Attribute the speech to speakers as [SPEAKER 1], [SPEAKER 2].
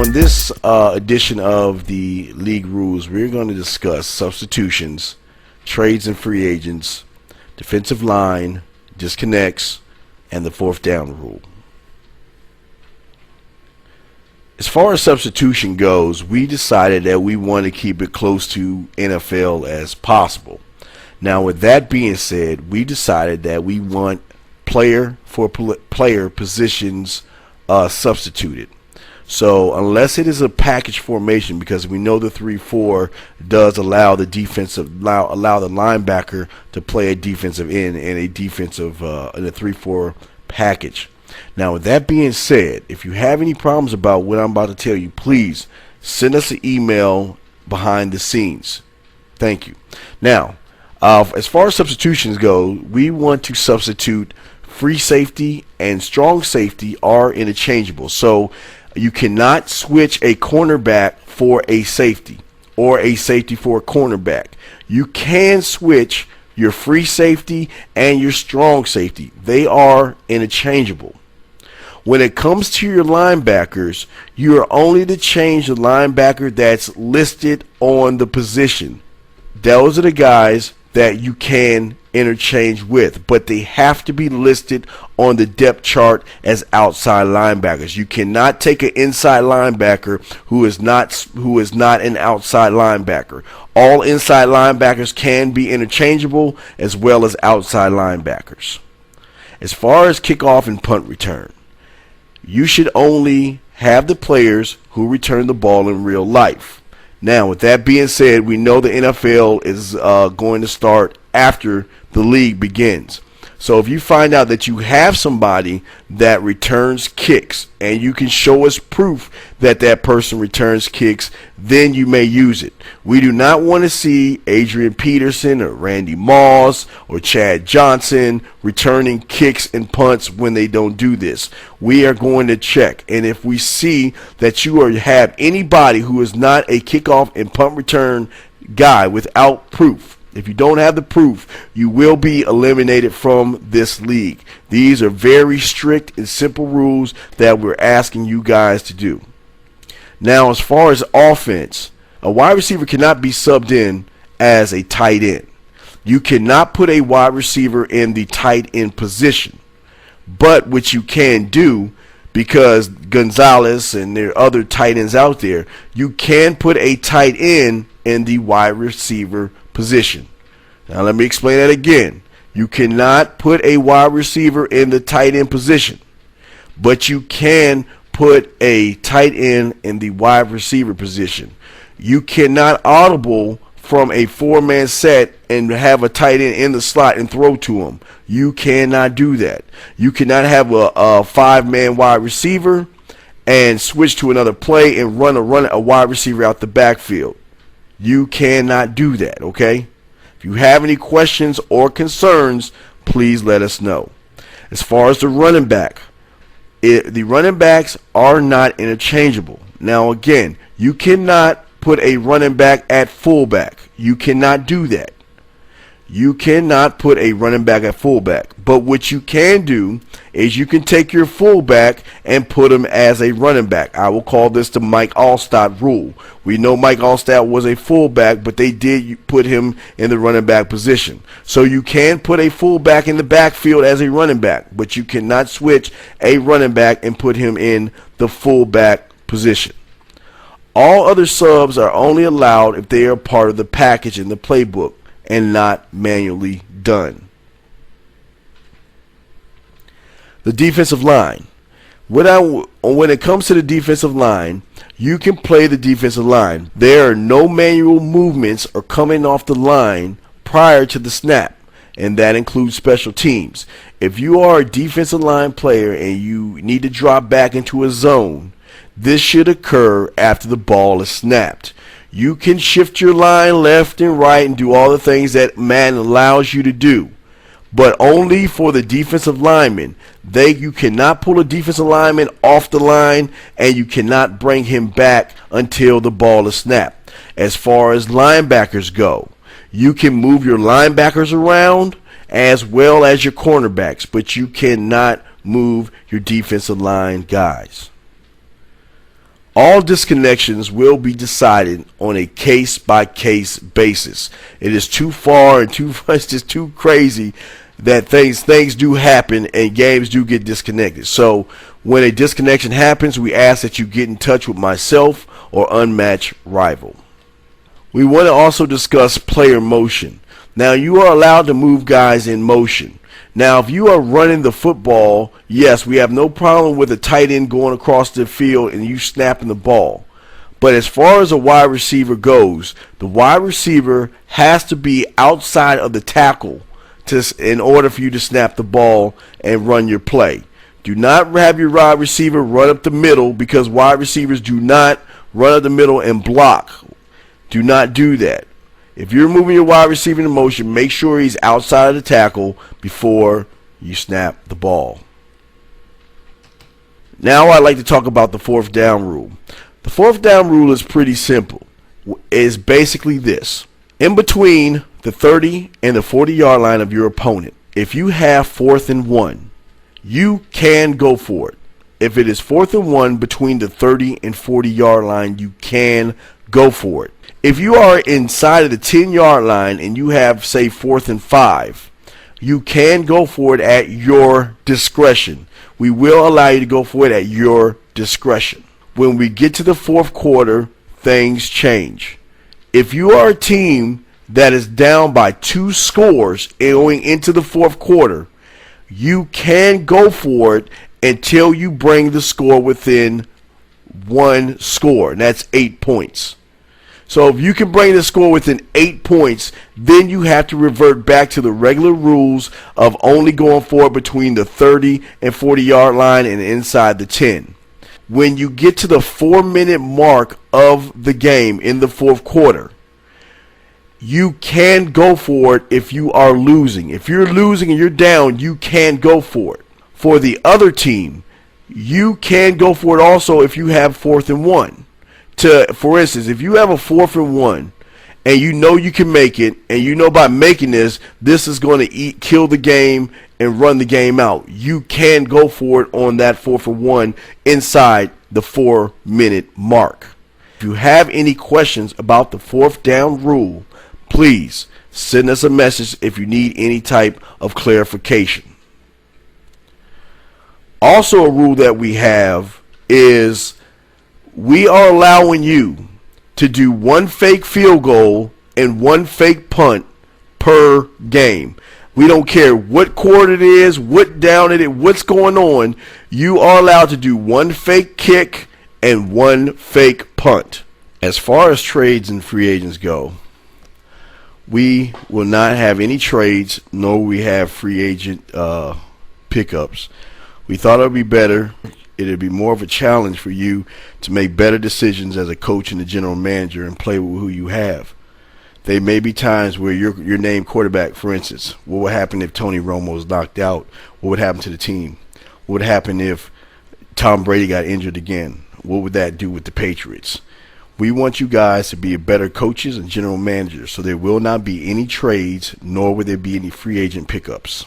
[SPEAKER 1] Now in this edition of the league rules, we're going to discuss substitutions, trades and free agents, defensive line, disconnects, and the fourth down rule. As far as substitution goes, we decided that we want to keep it close to NFL as possible. Now with that being said, we decided that we want player for player positions substituted. So unless it is a package formation, because we know the 3-4 does allow the allow the linebacker to play a defensive end and a defensive in a 3-4 package. Now with that being said, if you have any problems about what I'm about to tell you, please send us an email behind the scenes. Thank you. Now as far as substitutions go, we want to substitute free safety and strong safety are interchangeable. So you cannot switch a cornerback for a safety or a safety for a cornerback. You can switch your free safety and your strong safety. They are interchangeable. When it comes to your linebackers, you are only to change the linebacker that's listed on the position. Those are the guys that you can interchange with, but they have to be listed on the depth chart as outside linebackers. You cannot take an inside linebacker who is not an outside linebacker. All inside linebackers can be interchangeable as well as outside linebackers. As far as kickoff and punt return, you should only have the players who return the ball in real life. Now, with that being said, we know the NFL is going to start after the league begins. So if you find out that you have somebody that returns kicks and you can show us proof that that person returns kicks, then you may use it. We do not want to see Adrian Peterson or Randy Moss or Chad Johnson returning kicks and punts when they don't do this. We are going to check, and if we see that you have anybody who is not a kickoff and punt return guy without proof, if you don't have the proof, you will be eliminated from this league. These are very strict and simple rules that we're asking you guys to do. Now, as far as offense, a wide receiver cannot be subbed in as a tight end. You cannot put a wide receiver in the tight end position. But what you can do, because Gonzalez and there are other tight ends out there, you can put a tight end in the wide receiver position. Now let me explain that again. You cannot put a wide receiver in the tight end position, but you can put a tight end in the wide receiver position. You cannot audible from a four-man set and have a tight end in the slot and throw to him. You cannot do that. You cannot have a five-man wide receiver and switch to another play and run a wide receiver out the backfield. You cannot do that, okay? If you have any questions or concerns, please let us know. As far as the running back, the running backs are not interchangeable. Now again, you cannot put a running back at fullback. You cannot do that. You cannot put a running back at fullback. But what you can do is you can take your fullback and put him as a running back. I will call this the Mike Allstott rule. We know Mike Allstott was a fullback, but they did put him in the running back position. So you can put a fullback in the backfield as a running back, but you cannot switch a running back and put him in the fullback position. All other subs are only allowed if they are part of the package in the playbook and not manually done. The defensive line. When it comes to the defensive line, you can play the defensive line. There are no manual movements or coming off the line prior to the snap, and that includes special teams. If you are a defensive line player and you need to drop back into a zone, this should occur after the ball is snapped. You can shift your line left and right and do all the things that Madden allows you to do, but only for the defensive lineman. You cannot pull a defensive lineman off the line, and you cannot bring him back until the ball is snapped. As far as linebackers go, you can move your linebackers around as well as your cornerbacks, but you cannot move your defensive line guys. All disconnections will be decided on a case-by-case basis. It is too far and too it's just too crazy that things do happen and games do get disconnected. So when a disconnection happens, we ask that you get in touch with myself or Unmatched Rival. We want to also discuss player motion. Now, you are allowed to move guys in motion. Now, if you are running the football, yes, we have no problem with a tight end going across the field and you snapping the ball. But as far as a wide receiver goes, the wide receiver has to be outside of the tackle in order for you to snap the ball and run your play. Do not have your wide receiver run up the middle, because wide receivers do not run up the middle and block. Do not do that. If you're moving your wide receiver in motion, make sure he's outside of the tackle before you snap the ball. Now I'd like to talk about the fourth down rule. The fourth down rule is pretty simple. It's basically this. In between the 30 and the 40-yard line of your opponent, if you have 4th and 1, you can go for it. If it is 4th and 1 between the 30 and 40-yard line, you can go for it. If you are inside of the 10-yard line and you have, say, 4th and 5, you can go for it at your discretion. We will allow you to go for it at your discretion. When we get to the fourth quarter, things change. If you are a team that is down by 2 scores going into the fourth quarter, you can go for it until you bring the score within 1 score, and that's 8 points. So if you can bring the score within 8 points, then you have to revert back to the regular rules of only going for it between the 30 and 40-yard line and inside the 10. When you get to the 4-minute mark of the game in the fourth quarter, you can go for it if you are losing. If you're losing and you're down, you can go for it. For the other team, you can go for it also if you have 4th and 1. For instance, if you have a 4th and 1 and you know you can make it, and you know by making this is going to kill the game and run the game out, you can go for it on that 4th and 1 inside the 4-minute mark. If you have any questions about the fourth down rule, please send us a message if you need any type of clarification. Also, a rule that we have is we are allowing you to do 1 fake field goal and 1 fake punt per game. We don't care what quarter it is, what down it is, what's going on. You are allowed to do 1 fake kick and 1 fake punt. As far as trades and free agents go, we will not have any trades, nor will we have free agent pickups. We thought it would be better. It would be more of a challenge for you to make better decisions as a coach and a general manager and play with who you have. There may be times where your named quarterback, for instance, what would happen if Tony Romo was knocked out? What would happen to the team? What would happen if Tom Brady got injured again? What would that do with the Patriots? We want you guys to be better coaches and general managers, so there will not be any trades, nor will there be any free agent pickups.